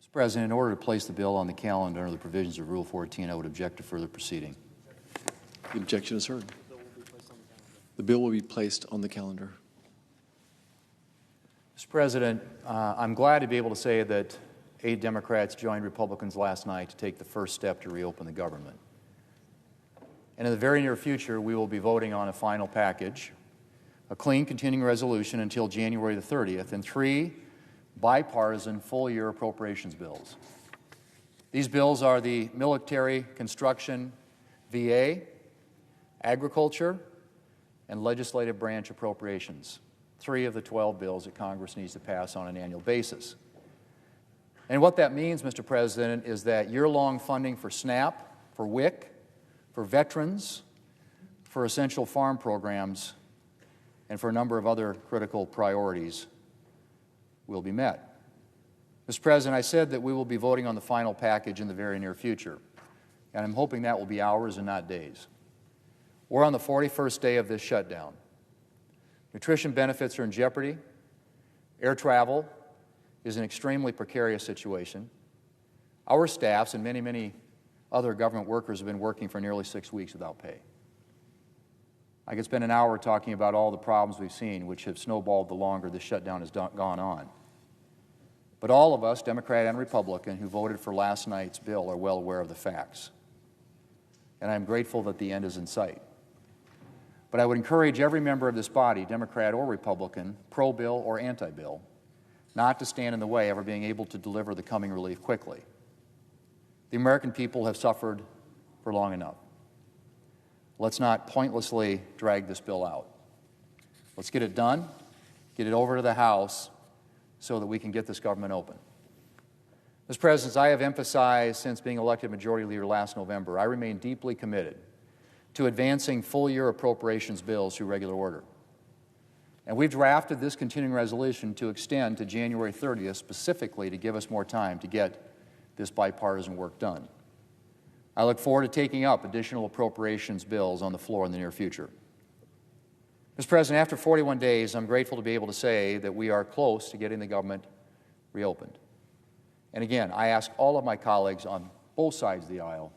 Mr. President, in order to place the bill on the calendar under the provisions of Rule 14, I would object to further proceeding. The objection is heard. The bill will be placed on the calendar. Mr. President, I'm glad to be able to say that 8 Democrats joined Republicans last night to take the first step to reopen the government. And in the very near future, we will be voting on a final package, a clean continuing resolution until January the 30th, and 3 bipartisan full-year appropriations bills. These bills are the military construction, VA, agriculture, and legislative branch appropriations, 3 of the 12 bills that Congress needs to pass on an annual basis. And what that means, Mr. President, is that year-long funding for SNAP, for WIC, for veterans, for essential farm programs, and for a number of other critical priorities will be met. Mr. President, I said that we will be voting on the final package in the very near future, and I'm hoping that will be hours and not days. We're on the 41st day of this shutdown. Nutrition benefits are in jeopardy. Air travel is an extremely precarious situation. Our staffs and many, many other government workers have been working for nearly 6 weeks without pay. I could spend an hour talking about all the problems we've seen, which have snowballed the longer this shutdown has gone on. But all of us, Democrat and Republican, who voted for last night's bill are well aware of the facts. And I'm grateful that the end is in sight. But I would encourage every member of this body, Democrat or Republican, pro-bill or anti-bill, not to stand in the way of our being able to deliver the coming relief quickly. The American people have suffered for long enough. Let's not pointlessly drag this bill out. Let's get it done, get it over to the House so that we can get this government open. Mr. President, as I have emphasized since being elected Majority Leader last November, I remain deeply committed to advancing full-year appropriations bills through regular order. And we've drafted this continuing resolution to extend to January 30th specifically to give us more time to get this bipartisan work done. I look forward to taking up additional appropriations bills on the floor in the near future. Mr. President, after 41 days, I'm grateful to be able to say that we are close to getting the government reopened. And again, I ask all of my colleagues on both sides of the aisle,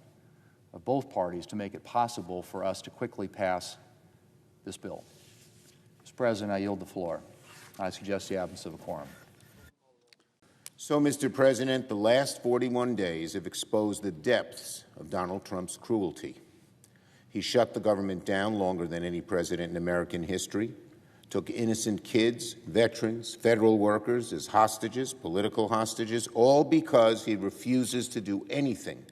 of both parties, to make it possible for us to quickly pass this bill. Mr. President, I yield the floor. I suggest the absence of a quorum. So, Mr. President, the last 41 days have exposed the depths of Donald Trump's cruelty. He shut the government down longer than any president in American history, took innocent kids, veterans, federal workers as hostages, political hostages, all because he refuses to do anything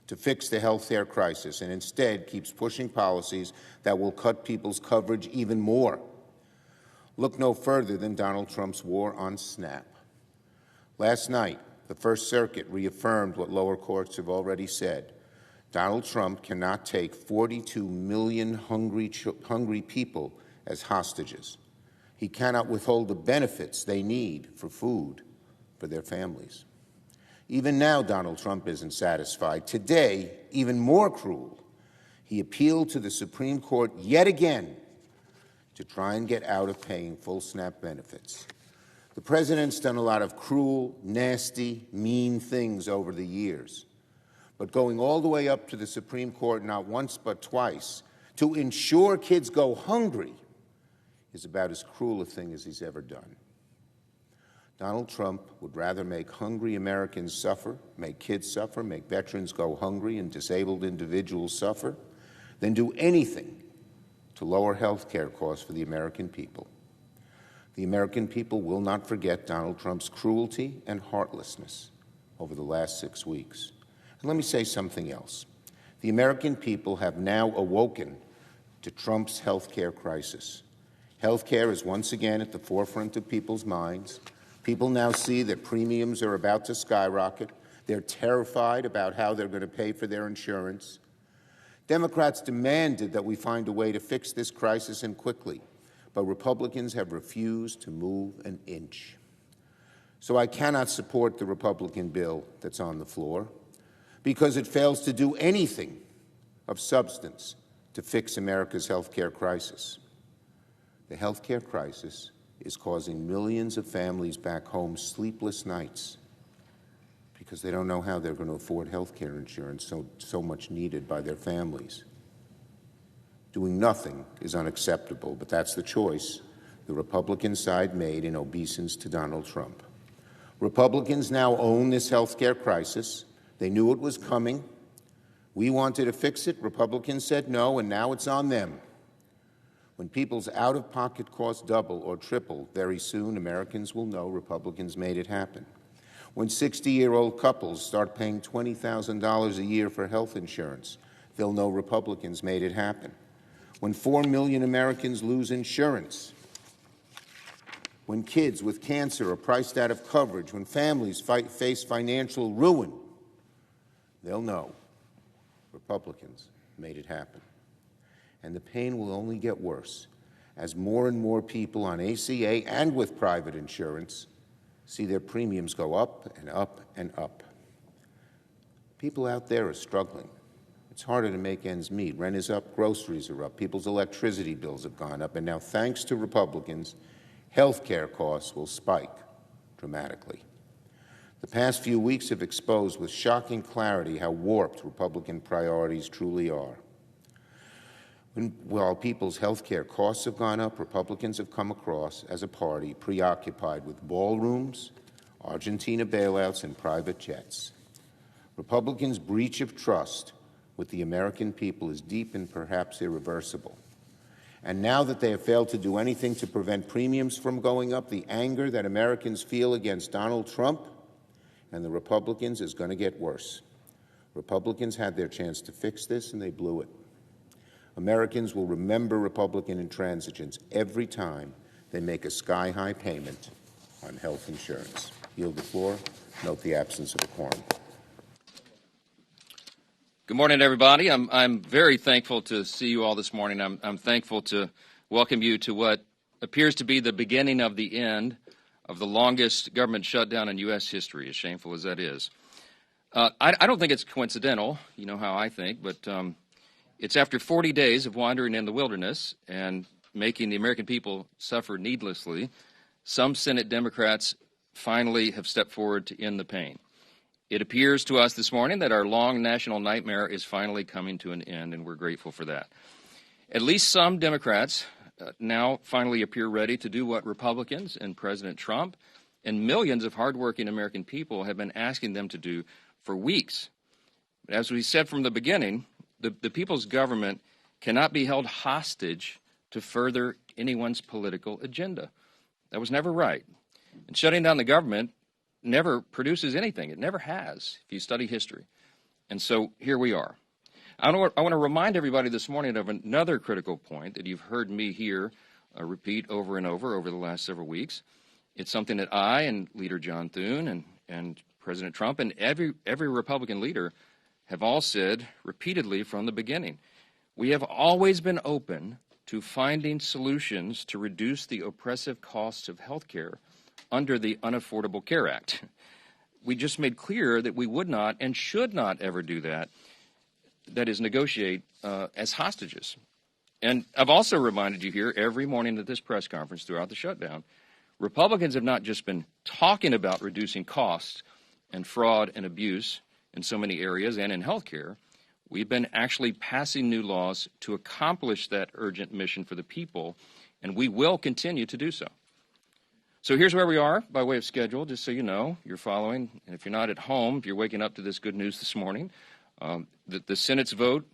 to fix the health care crisis, and instead keeps pushing policies that will cut people's coverage even more. Look no further than Donald Trump's war on SNAP. Last night, the First Circuit reaffirmed what lower courts have already said. Donald Trump cannot take 42 million hungry people as hostages. He cannot withhold the benefits they need for food for their families. Even now, Donald Trump isn't satisfied. Today, even more cruel, he appealed to the Supreme Court yet again to try and get out of paying full SNAP benefits. The president's done a lot of cruel, nasty, mean things over the years. But going all the way up to the Supreme Court, not once but twice, to ensure kids go hungry is about as cruel a thing as he's ever done. Donald Trump would rather make hungry Americans suffer, make kids suffer, make veterans go hungry and disabled individuals suffer, than do anything to lower health care costs for the American people. The American people will not forget Donald Trump's cruelty and heartlessness over the last 6 weeks. And let me say something else. The American people have now awoken to Trump's health care crisis. Health care is once again at the forefront of people's minds. People now see that premiums are about to skyrocket. They're terrified about how they're going to pay for their insurance. Democrats demanded that we find a way to fix this crisis, and quickly, but Republicans have refused to move an inch. So I cannot support the Republican bill that's on the floor because it fails to do anything of substance to fix America's health care crisis. The health care crisis is causing millions of families back home sleepless nights because they don't know how they're going to afford health care insurance so much needed by their families. Doing nothing is unacceptable, but that's the choice the Republican side made in obeisance to Donald Trump. Republicans now own this health care crisis. They knew it was coming. We wanted to fix it. Republicans said no, and now it's on them. When people's out-of-pocket costs double or triple, very soon Americans will know Republicans made it happen. When 60-year-old couples start paying $20,000 a year for health insurance, they'll know Republicans made it happen. When 4 million Americans lose insurance, when kids with cancer are priced out of coverage, when families face financial ruin, they'll know Republicans made it happen. And the pain will only get worse as more and more people on ACA and with private insurance see their premiums go up and up and up. People out there are struggling. It's harder to make ends meet. Rent is up, groceries are up, people's electricity bills have gone up, and now, thanks to Republicans, health care costs will spike dramatically. The past few weeks have exposed with shocking clarity how warped Republican priorities truly are. While people's health care costs have gone up, Republicans have come across as a party preoccupied with ballrooms, Argentina bailouts, and private jets. Republicans' breach of trust with the American people is deep and perhaps irreversible. And now that they have failed to do anything to prevent premiums from going up, the anger that Americans feel against Donald Trump and the Republicans is going to get worse. Republicans had their chance to fix this, and they blew it. Americans will remember Republican intransigence every time they make a sky-high payment on health insurance. Yield the floor. Note the absence of a quorum. Good morning, everybody. I'm very thankful to see you all this morning. I'm thankful to welcome you to what appears to be the beginning of the end of the longest government shutdown in U.S. history, as shameful as that is. I don't think it's coincidental. You know how I think, but it's after 40 days of wandering in the wilderness and making the American people suffer needlessly, some Senate Democrats finally have stepped forward to end the pain. It appears to us this morning that our long national nightmare is finally coming to an end, and we're grateful for that. At least some Democrats now finally appear ready to do what Republicans and President Trump and millions of hardworking American people have been asking them to do for weeks. But as we said from the beginning, the people's government cannot be held hostage to further anyone's political agenda. That was never right. And shutting down the government never produces anything. It never has, if you study history. And so here we are. I want to remind everybody this morning of another critical point that you've heard me here repeat over and over the last several weeks. It's something that I and Leader John Thune and President Trump and every Republican leader have all said repeatedly from the beginning. We have always been open to finding solutions to reduce the oppressive costs of health care under the Unaffordable Care Act. We just made clear that we would not and should not ever do that, that is, negotiate as hostages. And I've also reminded you here every morning at this press conference throughout the shutdown, Republicans have not just been talking about reducing costs and fraud and abuse in so many areas and in health care. We've been actually passing new laws to accomplish that urgent mission for the people, and we will continue to do so. So here's where we are by way of schedule, just so you know, you're following. And if you're not at home, if you're waking up to this good news this morning, the Senate's vote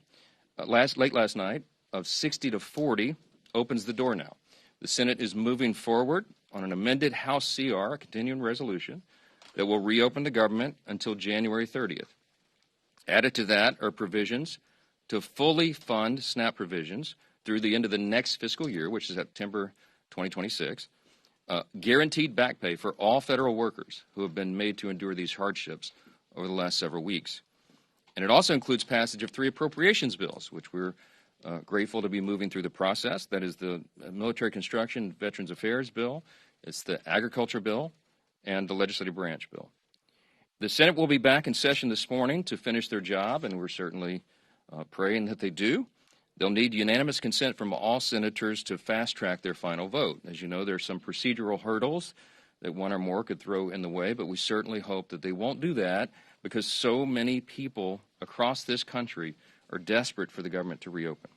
late last night of 60 to 40 opens the door now. The Senate is moving forward on an amended House CR, a continuing resolution, that will reopen the government until January 30th. Added to that are provisions to fully fund SNAP provisions through the end of the next fiscal year, which is September 2026. Guaranteed back pay for all federal workers who have been made to endure these hardships over the last several weeks. And it also includes passage of 3 appropriations bills, which we're grateful to be moving through the process. That is the Military Construction Veterans Affairs bill, it's the Agriculture bill, and the Legislative Branch bill. The Senate will be back in session this morning to finish their job, and we're certainly praying that they do. They'll need unanimous consent from all senators to fast-track their final vote. As you know, there are some procedural hurdles that one or more could throw in the way, but we certainly hope that they won't do that because so many people across this country are desperate for the government to reopen.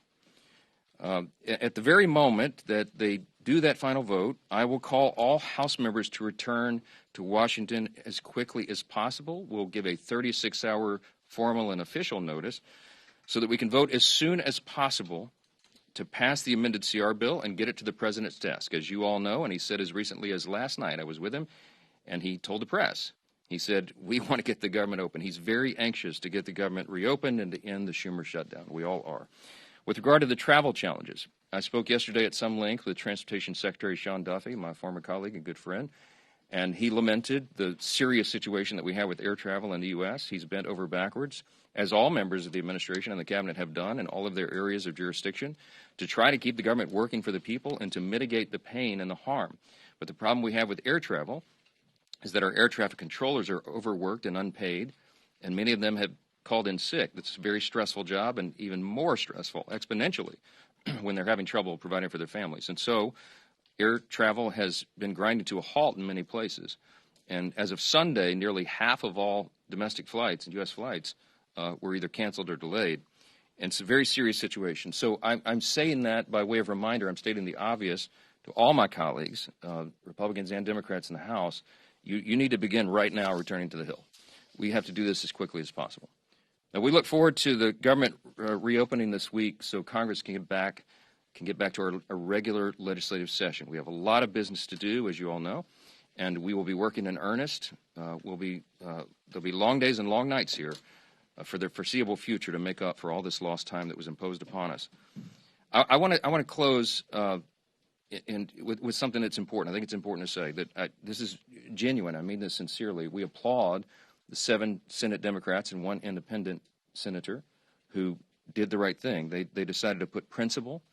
At the very moment that they do that final vote, I will call all House members to return to Washington as quickly as possible. We'll give a 36-hour formal and official notice so that we can vote as soon as possible to pass the amended CR bill and get it to the president's desk. As you all know, and he said as recently as last night, I was with him, and he told the press, he said, we want to get the government open. He's very anxious to get the government reopened and to end the Schumer shutdown. We all are. With regard to the travel challenges, I spoke yesterday at some length with Transportation Secretary Sean Duffy, my former colleague and good friend, and he lamented the serious situation that we have with air travel in the U.S. He's bent over backwards, as all members of the administration and the cabinet have done in all of their areas of jurisdiction, to try to keep the government working for the people and to mitigate the pain and the harm. But the problem we have with air travel is that our air traffic controllers are overworked and unpaid, and many of them have called in sick. That's a very stressful job, and even more stressful exponentially when they're having trouble providing for their families. And so air travel has been grinding to a halt in many places. And as of Sunday, nearly half of all domestic flights and U.S. flights were either canceled or delayed. And it's a very serious situation. So I'm saying that by way of reminder. I'm stating the obvious to all my colleagues, Republicans and Democrats in the House. You need to begin right now returning to the Hill. We have to do this as quickly as possible. Now, we look forward to the government reopening this week so Congress can get back to our regular legislative session. We have a lot of business to do, as you all know, and we will be working in earnest. There'll be long days and long nights here for the foreseeable future to make up for all this lost time that was imposed upon us. I want to close with something that's important. I think it's important to say that this is genuine. I mean this sincerely. We applaud the 7 Senate Democrats and 1 independent senator who did the right thing. They decided to put principle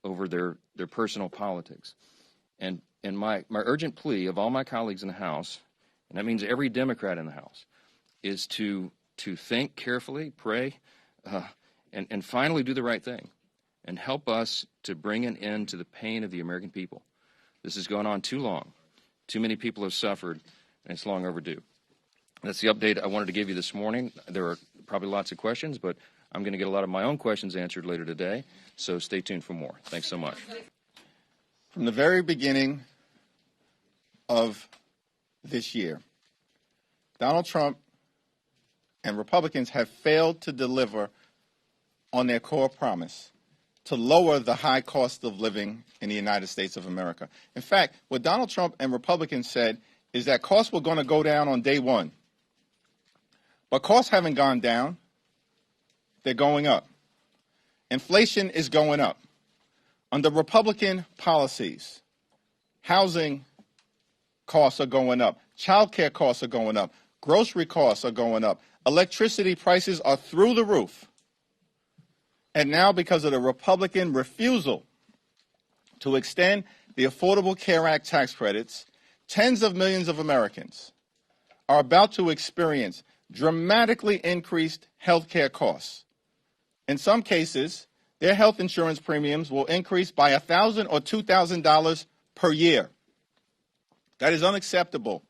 over their personal politics. And my urgent plea of all my colleagues in the House, and that means every Democrat in the House, is to think carefully, pray, and finally do the right thing and help us to bring an end to the pain of the American people. This has gone on too long. Too many people have suffered, and it's long overdue. That's the update I wanted to give you this morning. There are probably lots of questions, but I'm going to get a lot of my own questions answered later today, so stay tuned for more. Thanks so much. From the very beginning of this year, Donald Trump and Republicans have failed to deliver on their core promise to lower the high cost of living in the United States of America. In fact, what Donald Trump and Republicans said is that costs were going to go down on day one. But costs haven't gone down. They're going up. Inflation is going up. Under Republican policies, housing costs are going up. Child care costs are going up. Grocery costs are going up. Electricity prices are through the roof. And now, because of the Republican refusal to extend the Affordable Care Act tax credits, tens of millions of Americans are about to experience dramatically increased health care costs. In some cases, their health insurance premiums will increase by $1,000 or $2,000 per year. That is unacceptable.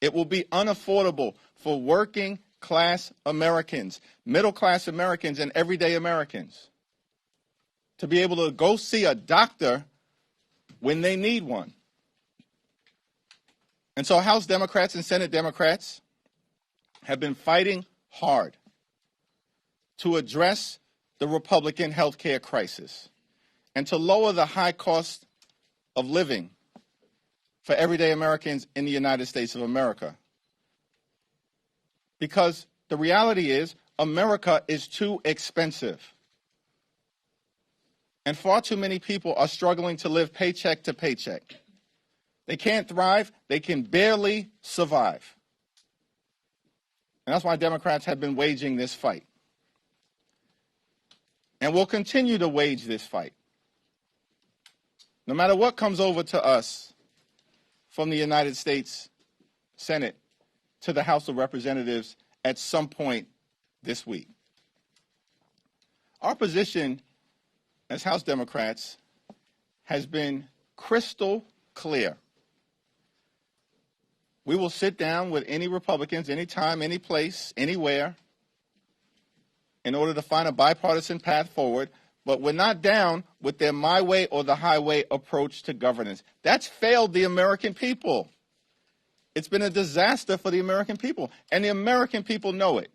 It will be unaffordable for working class Americans, middle class Americans, and everyday Americans to be able to go see a doctor when they need one. And so House Democrats and Senate Democrats have been fighting hard to address the Republican health care crisis and to lower the high cost of living for everyday Americans in the United States of America. Because the reality is, America is too expensive. And far too many people are struggling to live paycheck to paycheck. They can't thrive. They can barely survive. And that's why Democrats have been waging this fight. And we'll continue to wage this fight. No matter what comes over to us from the United States Senate to the House of Representatives at some point this week. Our position as House Democrats has been crystal clear. We will sit down with any Republicans, anytime, any place, anywhere, in order to find a bipartisan path forward, but we're not down with their my way or the highway approach to governance. That's failed the American people. It's been a disaster for the American people, and the American people know it,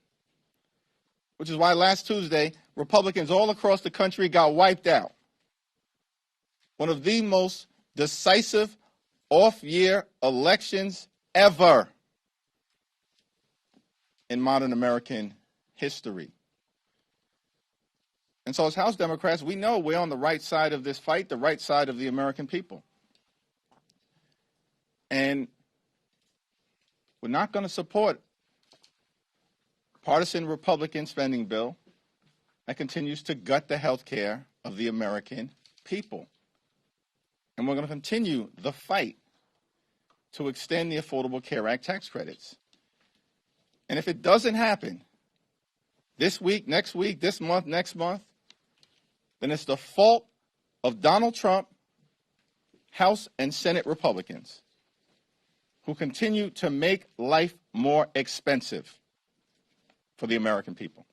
which is why last Tuesday, Republicans all across the country got wiped out. One of the most decisive off-year elections ever in modern American history. And so as House Democrats, we know we're on the right side of this fight, the right side of the American people. And we're not going to support a partisan Republican spending bill that continues to gut the health care of the American people. And we're going to continue the fight to extend the Affordable Care Act tax credits. And if it doesn't happen this week, next week, this month, next month, then it's the fault of Donald Trump, House and Senate Republicans, who continue to make life more expensive for the American people.